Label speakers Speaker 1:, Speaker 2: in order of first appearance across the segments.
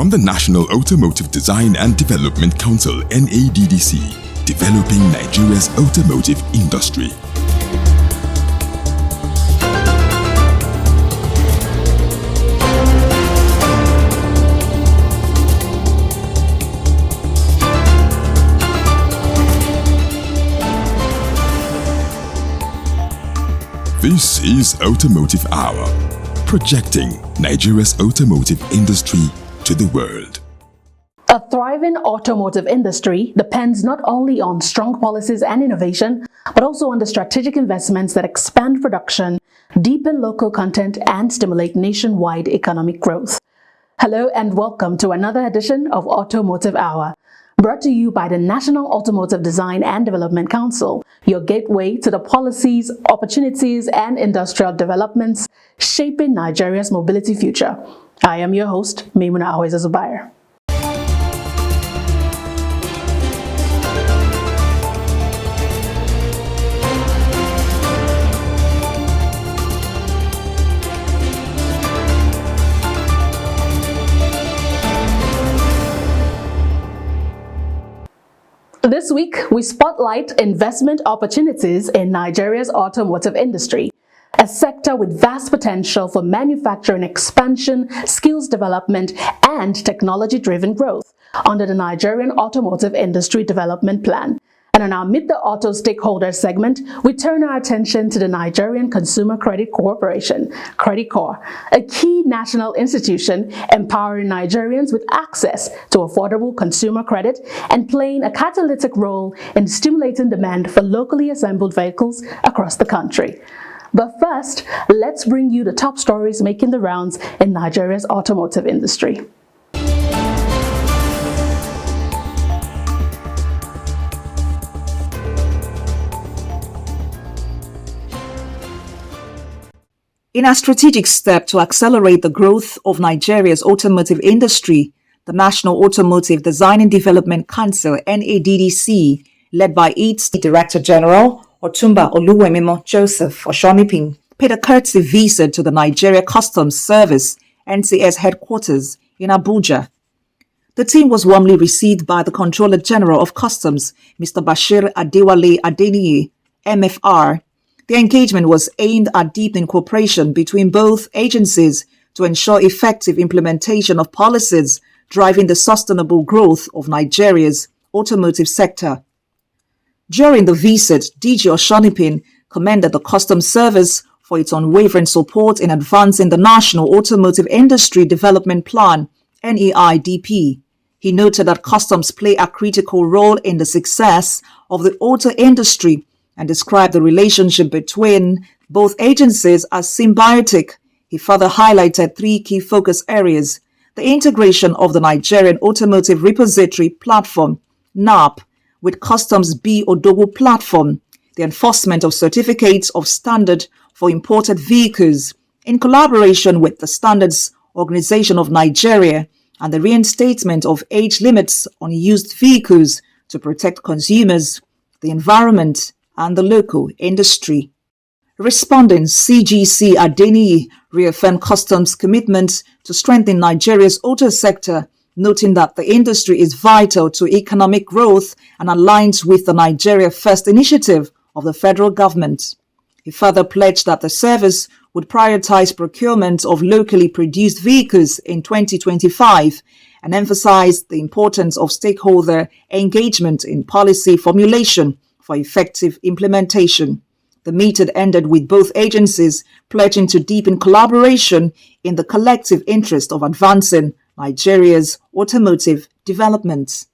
Speaker 1: From the National Automotive Design and Development Council (NADDC), developing Nigeria's automotive industry. This is Automotive Hour, projecting Nigeria's automotive industry to the world.
Speaker 2: A thriving automotive industry depends not only on strong policies and innovation, but also on the strategic investments that expand production, deepen local content, and stimulate nationwide economic growth. Hello and welcome to another edition of Automotive Hour, brought to you by the National Automotive Design and Development Council, your gateway to the policies, opportunities, and industrial developments shaping Nigeria's mobility future. I am your host, Maimuna Ahoiza Zubair. This week, we spotlight investment opportunities in Nigeria's automotive industry, a sector with vast potential for manufacturing expansion, skills development, and technology-driven growth under the Nigerian Automotive Industry Development Plan. And in our Meet the Auto Stakeholders segment, we turn our attention to the Nigerian Consumer Credit Corporation, Credit Corp, a key national institution empowering Nigerians with access to affordable consumer credit and playing a catalytic role in stimulating demand for locally assembled vehicles across the country. But first, let's bring you the top stories making the rounds in Nigeria's automotive industry.
Speaker 3: In a strategic step to accelerate the growth of Nigeria's automotive industry, the National Automotive Design and Development Council (NADDC), led by its Director General Otumba Oluwemimo Joseph Oshonipin, paid a courtesy visit to the Nigeria Customs Service (NCS) headquarters in Abuja. The team was warmly received by the Controller General of Customs, Mr. Bashir Adewale Adeniyi, MFR. The engagement was aimed at deepening cooperation between both agencies to ensure effective implementation of policies driving the sustainable growth of Nigeria's automotive sector. During the visit, DG Oshonipin commended the Customs Service for its unwavering support in advancing the National Automotive Industry Development Plan, NEIDP. He noted that customs play a critical role in the success of the auto industry and described the relationship between both agencies as symbiotic. He further highlighted three key focus areas: the integration of the Nigerian Automotive Repository Platform, NAP, with Customs B Odogu Platform, the enforcement of certificates of standard for imported vehicles in collaboration with the Standards Organization of Nigeria, and the reinstatement of age limits on used vehicles to protect consumers, the environment, and the local industry. Responding, CGC Adeniyi reaffirmed Customs' commitment to strengthen Nigeria's auto sector, noting that the industry is vital to economic growth and aligns with the Nigeria First initiative of the federal government. He further pledged that the service would prioritize procurement of locally produced vehicles in 2025 and emphasized the importance of stakeholder engagement in policy formulation for effective implementation. The meeting ended with both agencies pledging to deepen collaboration in the collective interest of advancing Nigeria's automotive development.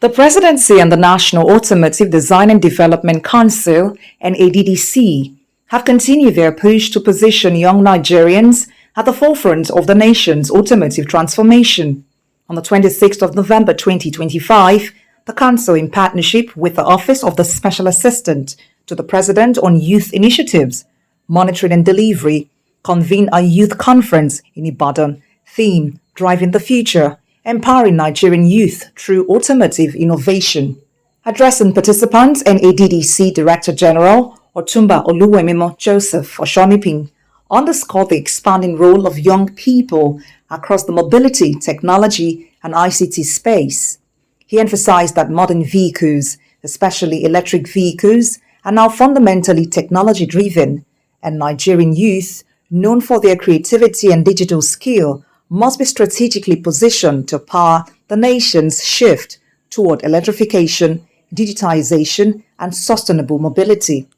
Speaker 3: The Presidency and the National Automotive Design and Development Council (NADDC) have continued their push to position young Nigerians at the forefront of the nation's automotive transformation. On the 26th of November 2025, the Council, in partnership with the Office of the Special Assistant to the President on Youth Initiatives, Monitoring and Delivery, convened a youth conference in Ibadan, theme Driving the Future, Empowering Nigerian Youth Through Automotive Innovation. Addressing participants, NADDC Director General Otumba Oluwemimo Joseph Oshonipin underscored the expanding role of young people across the mobility, technology, and ICT space. He emphasized that modern vehicles, especially electric vehicles, are now fundamentally technology driven, and Nigerian youth, known for their creativity and digital skill, must be strategically positioned to power the nation's shift toward electrification, digitization, and sustainable mobility.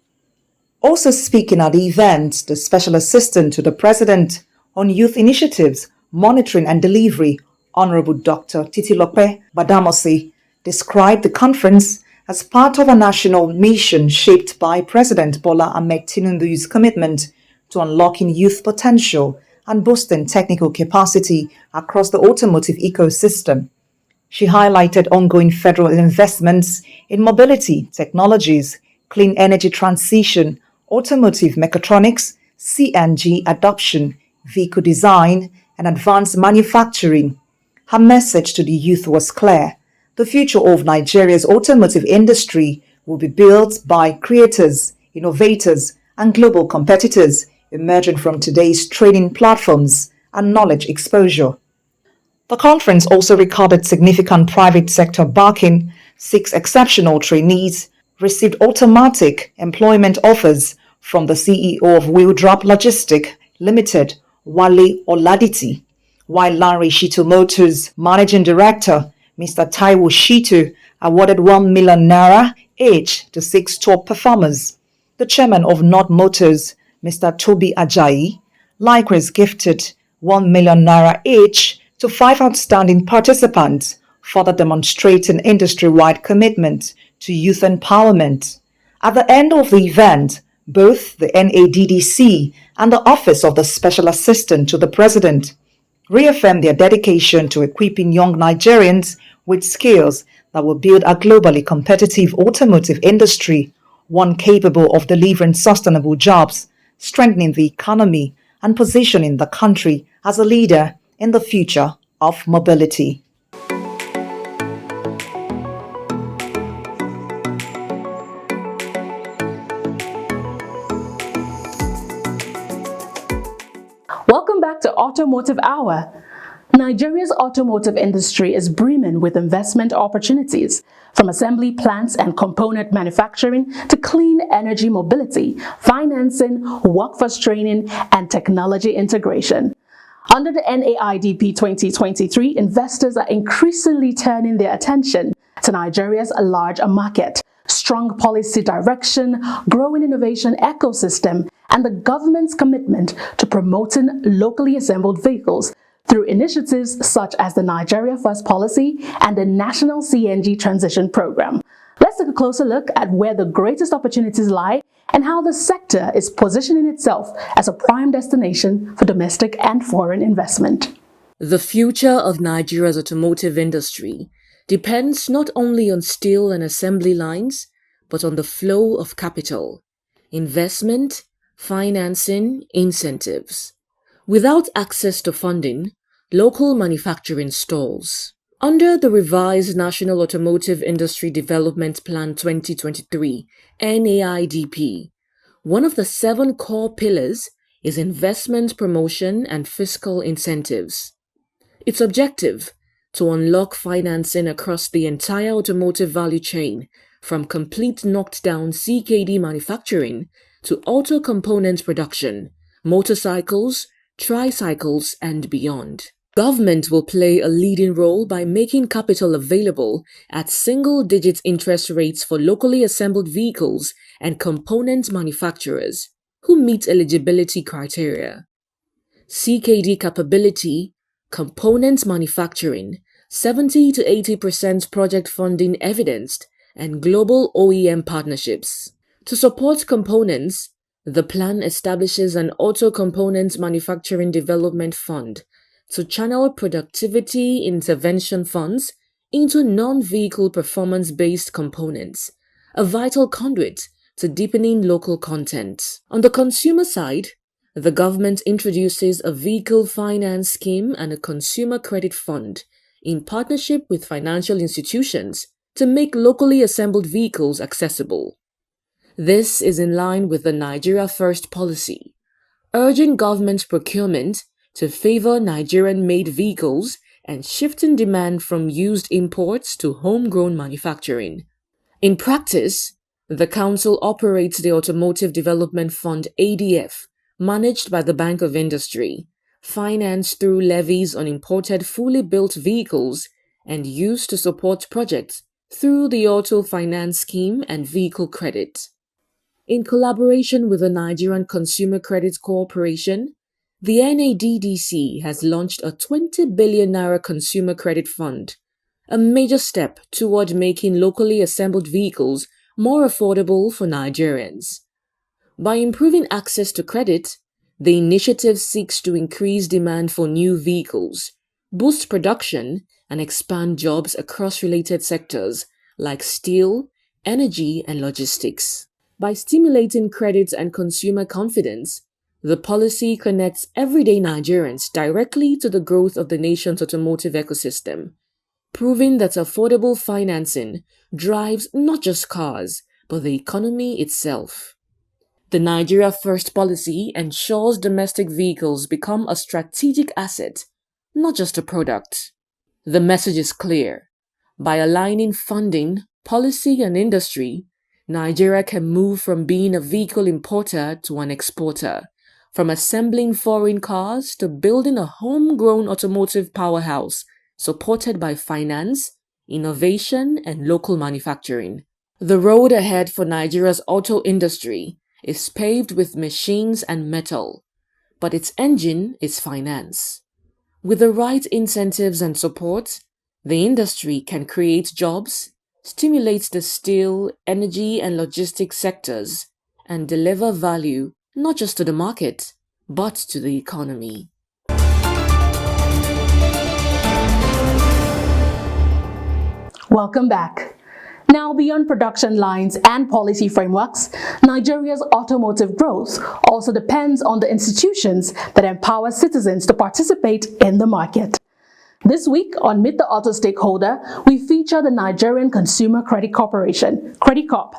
Speaker 3: Also speaking at the event, the Special Assistant to the President on Youth Initiatives, Monitoring and Delivery, Honorable Dr. Titilope Badamasi, described the conference as part of a national mission shaped by President Bola Ahmed Tinubu's commitment to unlocking youth potential and boosting technical capacity across the automotive ecosystem. She highlighted ongoing federal investments in mobility, technologies, clean energy transition, automotive mechatronics, CNG adoption, vehicle design, and advanced manufacturing. Her message to the youth was clear. The future of Nigeria's automotive industry will be built by creators, innovators, and global competitors emerging from today's training platforms and knowledge exposure. The conference also recorded significant private sector backing. 6 exceptional trainees received automatic employment offers from the CEO of Wheeldrop Logistic Limited, Wale Oladiti, while Larry Shito Motors Managing Director, Mr. Taiwo Shito, awarded 1 million naira each to 6 top performers. The chairman of North Motors, Mr. Toby Ajayi, likewise gifted 1 million naira each to 5 outstanding participants, further demonstrating industry-wide commitment to youth empowerment. At the end of the event, both the NADDC and the Office of the Special Assistant to the President reaffirmed their dedication to equipping young Nigerians with skills that will build a globally competitive automotive industry, one capable of delivering sustainable jobs, strengthening the economy, and positioning the country as a leader in the future of mobility.
Speaker 2: Welcome back to Automotive Hour. Nigeria's automotive industry is brimming with investment opportunities, from assembly plants and component manufacturing to clean energy mobility, financing, workforce training, and technology integration. Under the NAIDP 2023, investors are increasingly turning their attention to Nigeria's larger market, strong policy direction, growing innovation ecosystem, and the government's commitment to promoting locally assembled vehicles through initiatives such as the Nigeria First policy and the National CNG Transition Program. Let's take a closer look at where the greatest opportunities lie and how the sector is positioning itself as a prime destination for domestic and foreign investment.
Speaker 4: The future of Nigeria's automotive industry depends not only on steel and assembly lines, but on the flow of capital, investment, financing, incentives. Without access to funding, local manufacturing stalls. Under the revised National Automotive Industry Development Plan 2023, NAIDP, one of the 7 core pillars is investment promotion and fiscal incentives. Its objective: to unlock financing across the entire automotive value chain, from complete knocked-down CKD manufacturing to auto component production, motorcycles, tricycles, and beyond. Government will play a leading role by making capital available at single-digit interest rates for locally assembled vehicles and component manufacturers who meet eligibility criteria. CKD capability, component manufacturing, 70 to 80% project funding evidenced, and global OEM partnerships. To support components, the plan establishes an Auto Component Manufacturing Development Fund to channel productivity intervention funds into non-vehicle performance-based components, a vital conduit to deepening local content. On the consumer side, the government introduces a vehicle finance scheme and a consumer credit fund in partnership with financial institutions to make locally assembled vehicles accessible. This is in line with the Nigeria First policy, urging government procurement to favor Nigerian-made vehicles and shifting demand from used imports to homegrown manufacturing. In practice, the Council operates the Automotive Development Fund ADF, managed by the Bank of Industry, financed through levies on imported fully built vehicles and used to support projects through the Auto Finance Scheme and Vehicle Credit. In collaboration with the Nigerian Consumer Credit Corporation, the NADDC has launched a 20 billion naira consumer credit fund, a major step toward making locally assembled vehicles more affordable for Nigerians. By improving access to credit, the initiative seeks to increase demand for new vehicles, boost production, and expand jobs across related sectors like steel, energy, and logistics. By stimulating credit and consumer confidence, the policy connects everyday Nigerians directly to the growth of the nation's automotive ecosystem, proving that affordable financing drives not just cars, but the economy itself. The Nigeria First policy ensures domestic vehicles become a strategic asset, not just a product. The message is clear. By aligning funding, policy, and industry, Nigeria can move from being a vehicle importer to an exporter, from assembling foreign cars to building a homegrown automotive powerhouse supported by finance, innovation, and local manufacturing. The road ahead for Nigeria's auto industry is paved with machines and metal, but its engine is finance. With the right incentives and support, the industry can create jobs, stimulate the steel, energy, and logistics sectors, and deliver value not just to the market, but to the economy.
Speaker 2: Welcome back. Now, beyond production lines and policy frameworks, Nigeria's automotive growth also depends on the institutions that empower citizens to participate in the market. This week on Meet the Auto Stakeholder, we feature the Nigerian Consumer Credit Corporation, Credit Corp.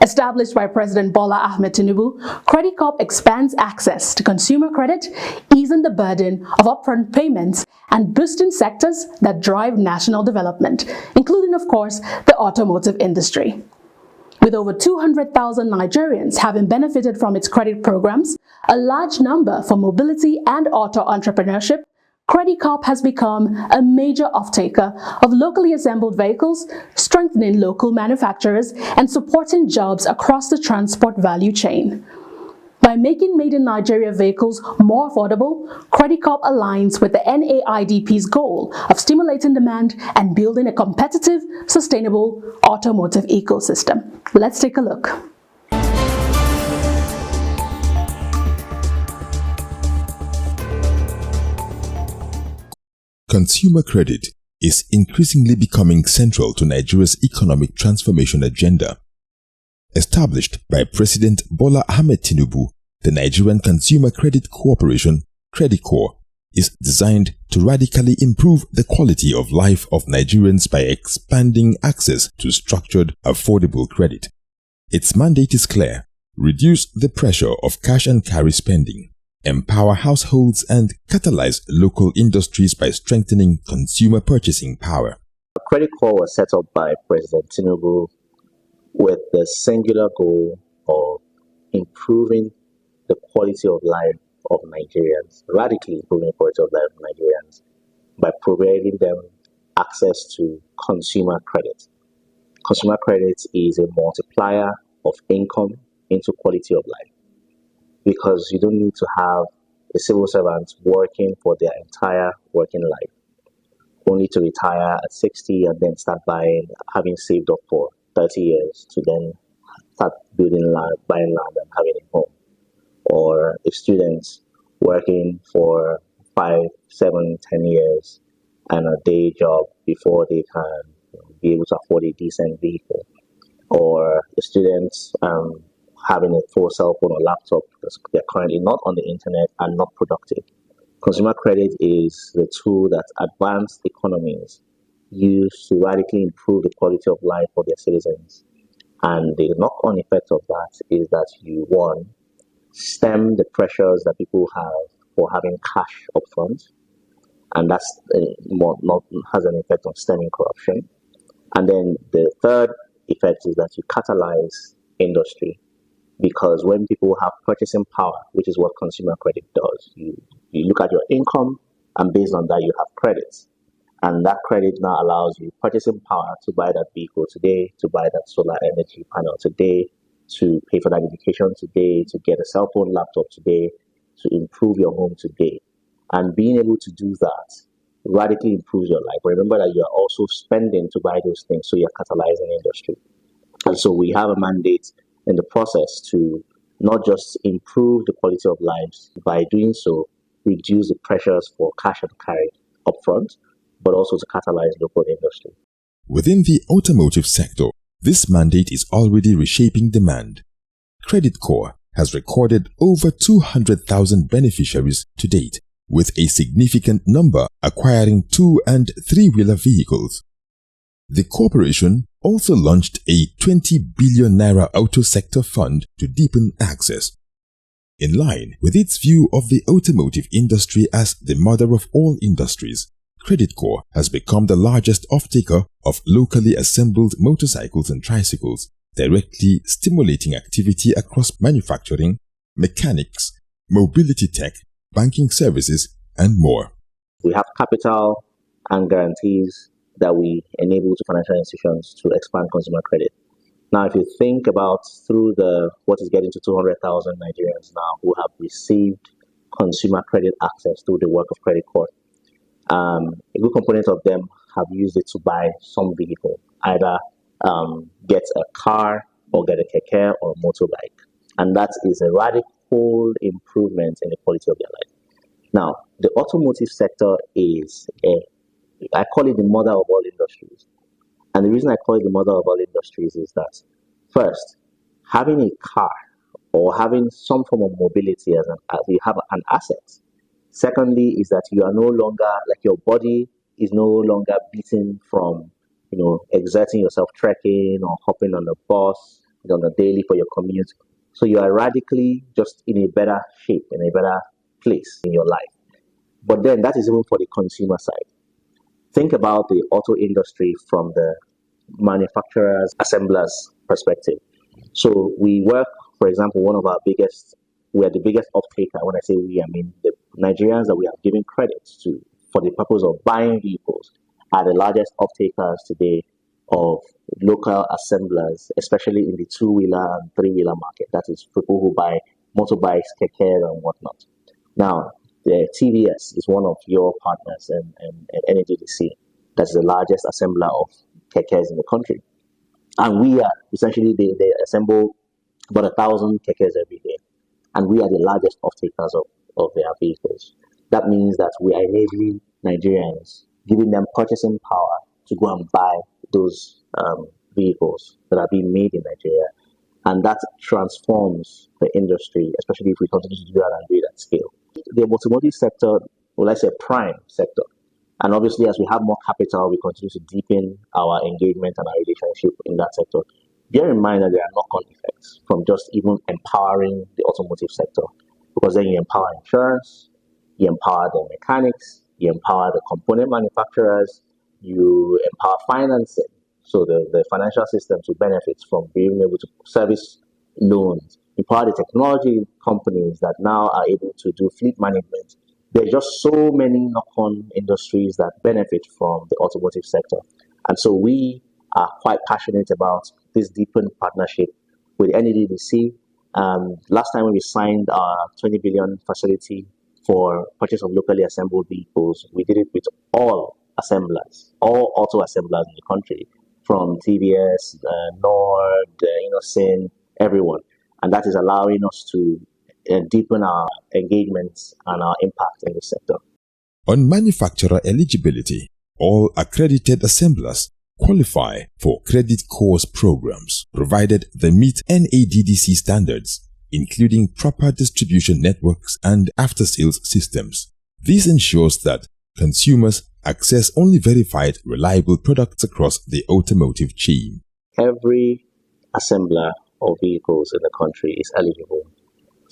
Speaker 2: Established by President Bola Ahmed Tinubu, Credit Corp expands access to consumer credit, easing the burden of upfront payments and boosting sectors that drive national development, including, of course, the automotive industry. With over 200,000 Nigerians having benefited from its credit programs, a large number for mobility and auto entrepreneurship, Credit Corp has become a major off-taker of locally assembled vehicles, strengthening local manufacturers and supporting jobs across the transport value chain. By making made-in-Nigeria vehicles more affordable, Credit Corp aligns with the NAIDP's goal of stimulating demand and building a competitive, sustainable automotive ecosystem. Let's take a look.
Speaker 1: Consumer credit is increasingly becoming central to Nigeria's economic transformation agenda. Established by President Bola Ahmed Tinubu, the Nigerian Consumer Credit Corporation, Credit Corp, is designed to radically improve the quality of life of Nigerians by expanding access to structured, affordable credit. Its mandate is clear: reduce the pressure of cash and carry spending, empower households, and catalyze local industries by strengthening consumer purchasing power.
Speaker 5: Credit Corp was set up by President Tinubu with the singular goal of improving the quality of life of Nigerians, radically improving the quality of life of Nigerians by providing them access to consumer credit. Consumer credit is a multiplier of income into quality of life, because you don't need to have a civil servant working for their entire working life, only to retire at 60 and then start having saved up for 30 years to then start building land, buying land and having a home. Or a student working for 5, 7, 10 years and a day job before they can be able to afford a decent vehicle. Or a student having a full cell phone or laptop because they're currently not on the internet and not productive. Consumer credit is the tool that advanced economies use to radically improve the quality of life for their citizens. And the knock-on effect of that is that you, one, stem the pressures that people have for having cash upfront, and that's has an effect on stemming corruption. And then the third effect is that you catalyze industry, because when people have purchasing power, which is what consumer credit does, you look at your income, and based on that you have credits. And that credit now allows you purchasing power to buy that vehicle today, to buy that solar energy panel today, to pay for that education today, to get a cell phone, laptop today, to improve your home today. And being able to do that radically improves your life. Remember that you are also spending to buy those things, so you're catalyzing industry. And so we have a mandate in the process to not just improve the quality of lives, by doing so, reduce the pressures for cash and carry upfront, but also to catalyze local industry.
Speaker 1: Within the automotive sector, this mandate is already reshaping demand. Credit Corps has recorded over 200,000 beneficiaries to date, with a significant number acquiring 2- and 3-wheeler vehicles. The corporation also launched a 20 billion naira auto sector fund to deepen access. In line with its view of the automotive industry as the mother of all industries, Credit Corps has become the largest off-taker of locally assembled motorcycles and tricycles, directly stimulating activity across manufacturing, mechanics, mobility tech, banking services, and more.
Speaker 5: We have capital and guarantees that we enable to financial institutions to expand consumer credit. Now, if you think about through what is getting to 200,000 Nigerians now who have received consumer credit access through the work of Credit Corps, a good component of them have used it to buy some vehicle, either get a car or get a keke or a motorbike. And that is a radical improvement in the quality of their life. Now, the automotive sector is I call it the mother of all industries. And the reason I call it the mother of all industries is that, first, having a car or having some form of mobility as you have an asset. Secondly, is that you are no longer, like your body is no longer beaten from, exerting yourself trekking or hopping on a bus on a daily for your commute. So you are radically just in a better shape, in a better place in your life. But then that is even for the consumer side. Think about the auto industry from the manufacturers, assemblers perspective. So we work, for example, we are the biggest off-taker. When I say we, I mean the Nigerians that we have given credit to for the purpose of buying vehicles are the largest off-takers today of local assemblers, especially in the 2-wheeler and 3-wheeler market. That is people who buy motorbikes, keke, and whatnot. Now, the TVS is one of your partners and NADDC. That's the largest assembler of kekes in the country. And we are, essentially, they assemble about 1,000 kekes every day. And we are the largest off-takers of their vehicles. That means that we are enabling Nigerians, giving them purchasing power to go and buy those vehicles that are being made in Nigeria. And that transforms the industry, especially if we continue to do that and do it at scale. The automotive sector, well, let's say prime sector. And obviously, as we have more capital, we continue to deepen our engagement and our relationship in that sector. Bear in mind that there are knock-on effects from just even empowering the automotive sector, because then you empower insurance, you empower the mechanics, you empower the component manufacturers, you empower financing. So the financial system to benefit from being able to service loans, empower the technology companies that now are able to do fleet management. There are just so many knock-on industries that benefit from the automotive sector. And so we are quite passionate about this deepened partnership with NADDC. Last time when we signed our 20 billion facility for purchase of locally assembled vehicles, we did it with all assemblers, all auto assemblers in the country, from TVS, Nord, Innocent, everyone. And that is allowing us to deepen our engagements and our impact in the sector.
Speaker 1: On manufacturer eligibility, all accredited assemblers qualify for Credit Corps programs, provided they meet NADDC standards, including proper distribution networks and after-sales systems. This ensures that consumers access only verified, reliable products across the automotive chain.
Speaker 5: Every assembler of vehicles in the country is eligible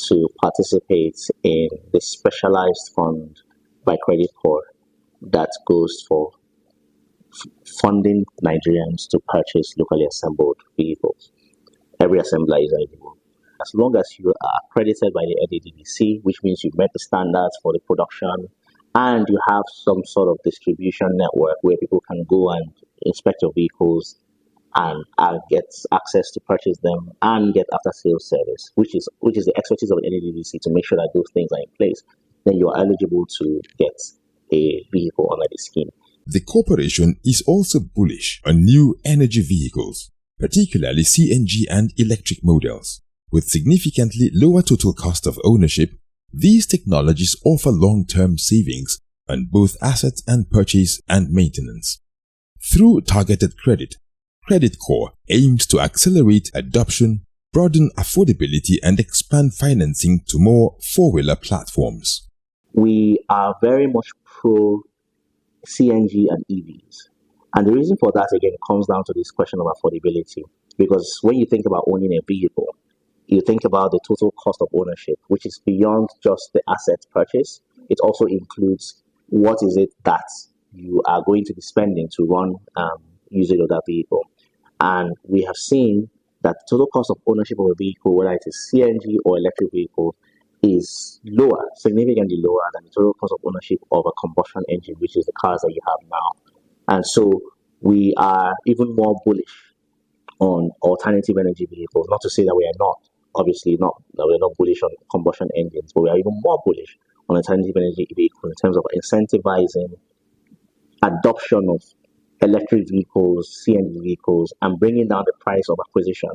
Speaker 5: to participate in the specialized fund by Credit Corps that goes for funding Nigerians to purchase locally assembled vehicles. Every assembler is eligible. As long as you are accredited by the NADDC, which means you met the standards for the production, and you have some sort of distribution network where people can go and inspect your vehicles and get access to purchase them and get after sales service, which is the expertise of the NADDC to make sure that those things are in place, then you are eligible to get a vehicle under the scheme.
Speaker 1: The corporation is also bullish on new energy vehicles, particularly CNG and electric models. With significantly lower total cost of ownership, these technologies offer long-term savings on both assets and purchase and maintenance. Through targeted credit, Credit Corps aims to accelerate adoption, broaden affordability, and expand financing to more four-wheeler platforms.
Speaker 5: We are very much pro CNG and EVs. And the reason for that, again, comes down to this question of affordability. Because when you think about owning a vehicle, you think about the total cost of ownership, which is beyond just the asset purchase. It also includes what is it that you are going to be spending to run usage of that vehicle. And we have seen that the total cost of ownership of a vehicle, whether it is CNG or electric vehicle, is lower, significantly lower than the total cost of ownership of a combustion engine, which is the cars that you have now. And so we are even more bullish on alternative energy vehicles. Not to say that we are not, obviously not, that we're not bullish on combustion engines, but we are even more bullish on alternative energy vehicles in terms of incentivizing adoption of electric vehicles, CNG vehicles, and bringing down the price of acquisition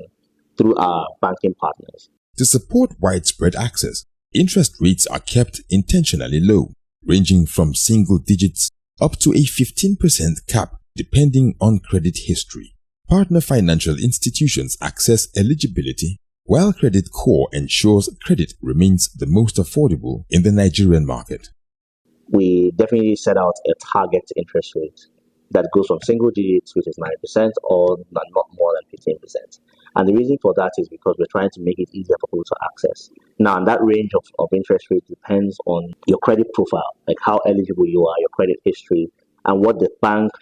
Speaker 5: through our banking partners.
Speaker 1: To support widespread access, interest rates are kept intentionally low, ranging from single digits up to a 15% cap depending on credit history. Partner financial institutions assess eligibility, while Credit Corps ensures credit remains the most affordable in the Nigerian market.
Speaker 5: We definitely set out a target interest rate that goes from single digits, which is 9%, or not more than 15%. And the reason for that is because we're trying to make it easier for people to access. Now, and that range of interest rate depends on your credit profile, like how eligible you are, your credit history, and what the bank,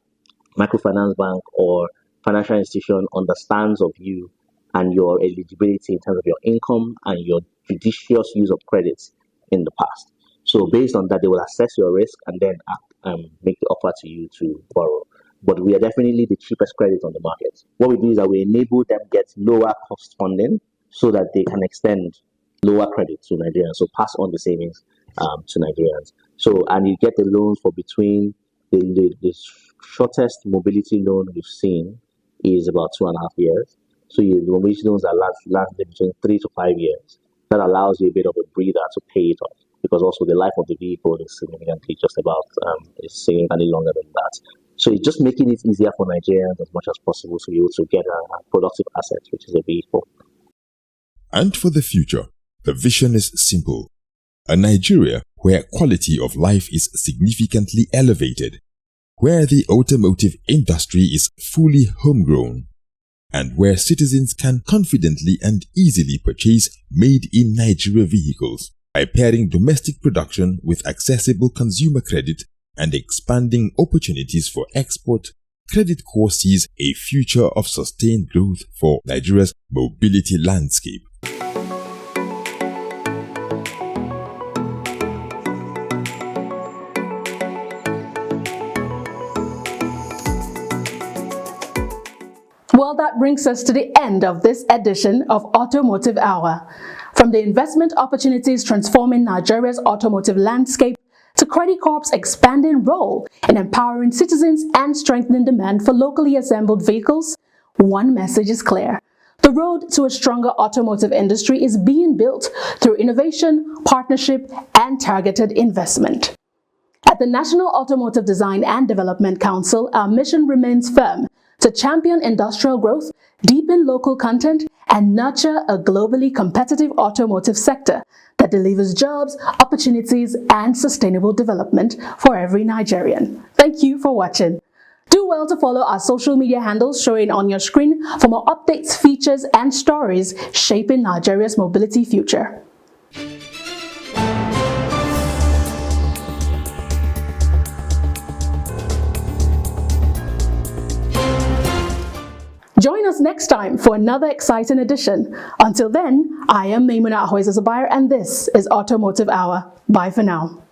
Speaker 5: microfinance bank, or financial institution understands of you and your eligibility in terms of your income and your judicious use of credits in the past. So based on that, they will assess your risk and then make the offer to you to borrow. But we are definitely the cheapest credit on the market. What we do is that we enable them get lower cost funding so that they can extend lower credit to Nigerians, so pass on the savings to Nigerians. So, and you get the loans for between the shortest mobility loan we've seen is about 2.5 years. So the mobility loans that last between 3 to 5 years. That allows you a bit of a breather to pay it off, because also the life of the vehicle is significantly is significantly longer than that. So it's just making it easier for Nigerians as much as possible to be able to get a productive asset, which is a vehicle.
Speaker 1: And for the future, the vision is simple. A Nigeria where quality of life is significantly elevated, where the automotive industry is fully homegrown, and where citizens can confidently and easily purchase made-in-Nigeria vehicles by pairing domestic production with accessible consumer credit and expanding opportunities for export. Credit Corps sees a future of sustained growth for Nigeria's mobility landscape.
Speaker 2: Well, that brings us to the end of this edition of Automotive Hour. From the investment opportunities transforming Nigeria's automotive landscape to Credit Corp's expanding role in empowering citizens and strengthening demand for locally assembled vehicles, one message is clear. The road to a stronger automotive industry is being built through innovation, partnership, and targeted investment. At the National Automotive Design and Development Council, our mission remains firm to champion industrial growth, deepen local content, and nurture a globally competitive automotive sector that delivers jobs, opportunities, and sustainable development for every Nigerian. Thank you for watching. Do well to follow our social media handles showing on your screen for more updates, features, and stories shaping Nigeria's mobility future. Join us next time for another exciting edition. Until then, I am Maimuna Ahoiza Zubair, and this is Automotive Hour. Bye for now.